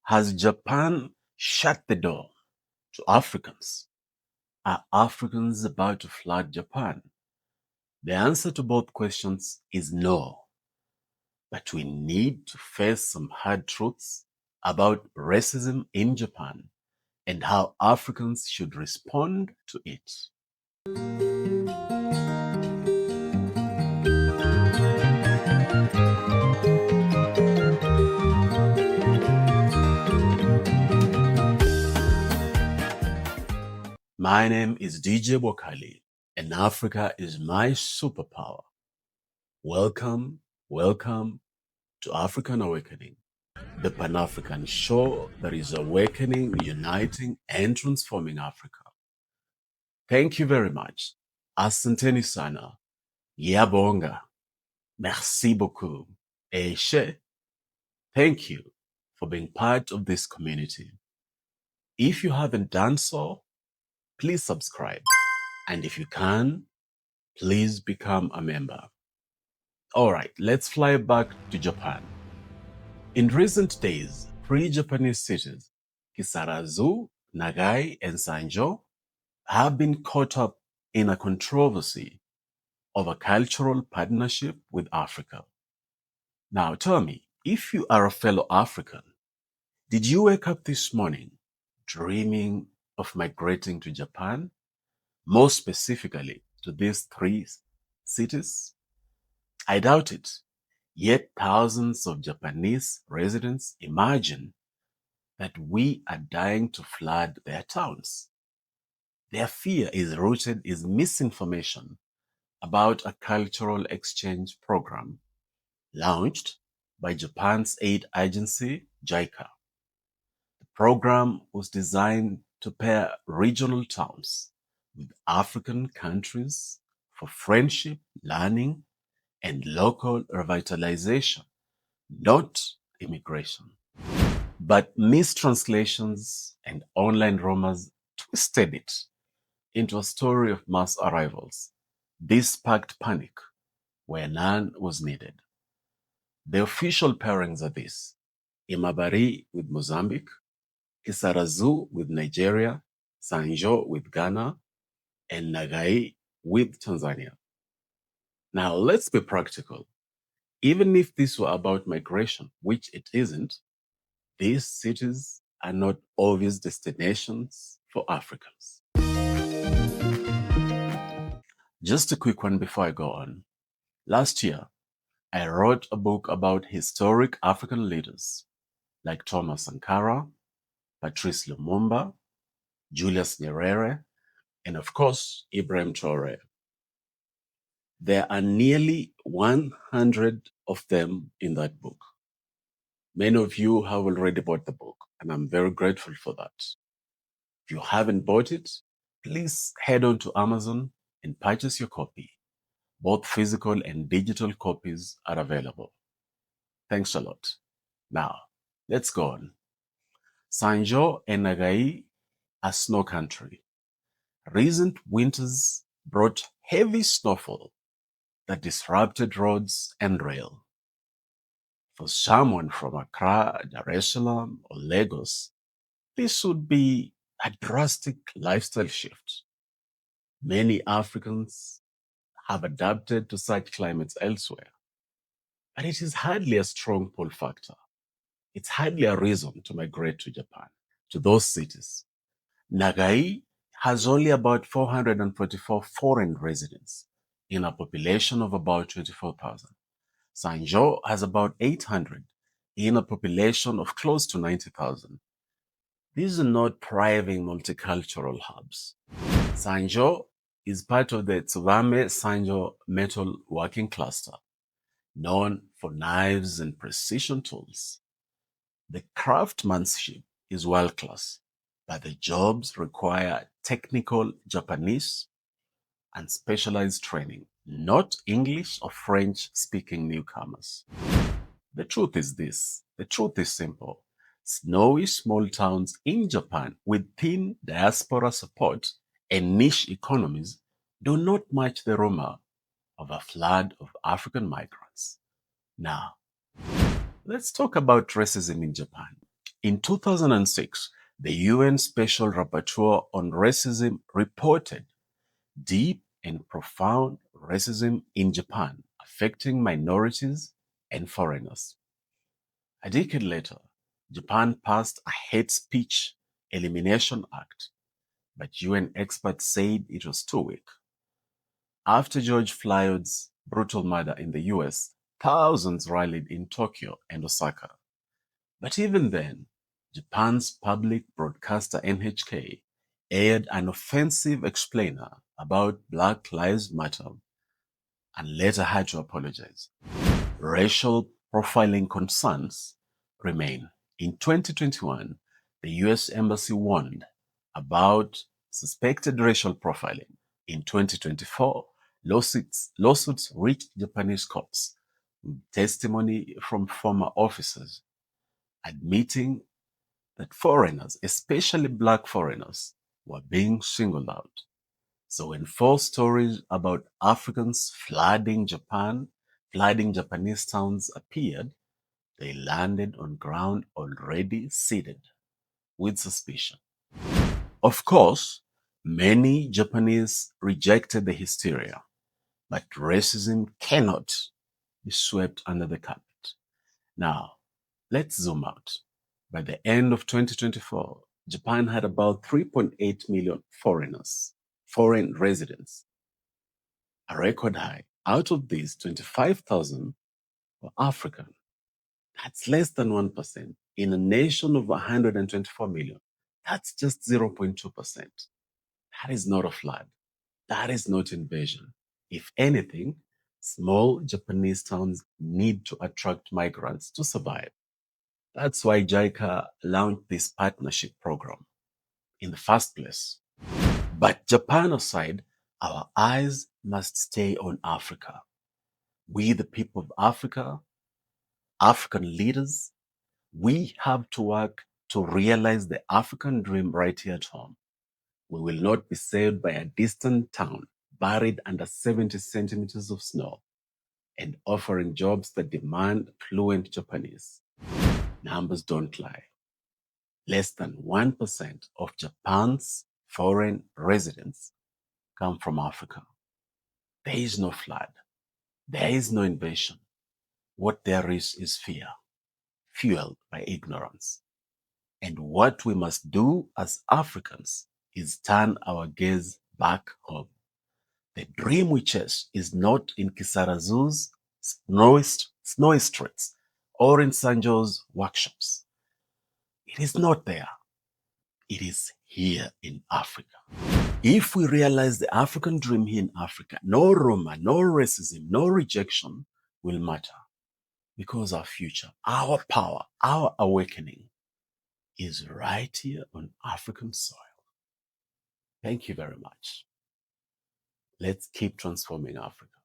Has Japan shut the door to Africans? Are Africans about to flood Japan? The answer to both questions is no. But we need to face some hard truths about racism in Japan and how Africans should respond to it. My name is DJ Bwakali, and Africa is my superpower. Welcome, welcome to African Awakening, the Pan-African show that is awakening, uniting, and transforming Africa. Thank you very much. Asanteni sana. Yabonga. Merci beaucoup. Eshe. Thank you for being part of this community. If you haven't done so, please subscribe. And if you can, please become a member. All right, let's fly back to Japan. In recent days, three Japanese cities, Kisarazu, Nagai, and Sanjo, have been caught up in a controversy over cultural partnership with Africa. Now tell me, if you are a fellow African, did you wake up this morning dreaming of migrating to Japan? More specifically, to these three cities? I doubt it. Yet thousands of Japanese residents imagine that we are dying to flood their towns. Their fear is rooted in misinformation about a cultural exchange program launched by Japan's aid agency, JICA. The program was designed to pair regional towns with African countries for friendship, learning, and local revitalization, not immigration. But mistranslations and online rumors twisted it into a story of mass arrivals. This sparked panic where none was needed. The official pairings are this: Imabari with Mozambique, Kisarazu with Nigeria, Sanjo with Ghana, and Nagai with Tanzania. Now, let's be practical. Even if this were about migration, which it isn't, these cities are not obvious destinations for Africans. Just a quick one before I go on. Last year, I wrote a book about historic African leaders like Thomas Sankara, Patrice Lumumba, Julius Nyerere, and of course, Ibrahim Traore. There are nearly 100 of them in that book. Many of you have already bought the book, and I'm very grateful for that. If you haven't bought it, please head on to Amazon and purchase your copy. Both physical and digital copies are available. Thanks a lot. Now, let's go on. Sanjo and Nagai are snow country. Recent winters brought heavy snowfall that disrupted roads and rail. For someone from Accra, Dar es Salaam, or Lagos, this would be a drastic lifestyle shift. Many Africans have adapted to such climates elsewhere, but it is hardly a strong pull factor. It's hardly a reason to migrate to Japan, to those cities. Nagai has only about 444 foreign residents in a population of about 24,000. Sanjo has about 800 in a population of close to 90,000. These are not thriving multicultural hubs. Sanjo is part of the Tsubame Sanjo metal working cluster, known for knives and precision tools. The craftsmanship is world-class, but the jobs require technical Japanese and specialized training, not English or French-speaking newcomers. The truth is this. The truth is simple. Snowy small towns in Japan with thin diaspora support and niche economies do not match the rumor of a flood of African migrants. Now, let's talk about racism in Japan. In 2006, the UN Special Rapporteur on Racism reported deep and profound racism in Japan affecting minorities and foreigners. A decade later, Japan passed a hate speech elimination act, but UN experts said it was too weak. After George Floyd's brutal murder in the US, thousands rallied in Tokyo and Osaka. But even then, Japan's public broadcaster NHK aired an offensive explainer about Black Lives Matter and later had to apologize. Racial profiling concerns remain. In 2021, the US Embassy warned about suspected racial profiling. In 2024, lawsuits reached Japanese courts with testimony from former officers admitting that foreigners, especially black foreigners, were being singled out. So when false stories about Africans flooding Japanese towns appeared, they landed on ground already seeded with suspicion. Of course, many Japanese rejected the hysteria, but racism cannot be swept under the carpet. Now, let's zoom out. By the end of 2024, Japan had about 3.8 million foreign residents, a record high. Out of these, 25,000 were African. That's less than 1%. In a nation of 124 million, that's just 0.2%. That is not a flood. That is not invasion. If anything, small Japanese towns need to attract migrants to survive. That's why JICA launched this partnership program in the first place. But Japan aside, our eyes must stay on Africa. We, the people of Africa, African leaders, we have to work to realize the African dream right here at home. We will not be saved by a distant town buried under 70 centimeters of snow and offering jobs that demand fluent Japanese. Numbers don't lie. Less than 1% of Japan's foreign residents come from Africa. There is no flood. There is no invasion. What there is fear, fueled by ignorance. And what we must do as Africans is turn our gaze back home. The dream we chase is not in Kisarazu's snowy streets or in Sanjo's workshops. It is not there. It is here in Africa. If we realize the African dream here in Africa, no Roma, no racism, no rejection will matter because our future, our power, our awakening is right here on African soil. Thank you very much. Let's keep transforming Africa.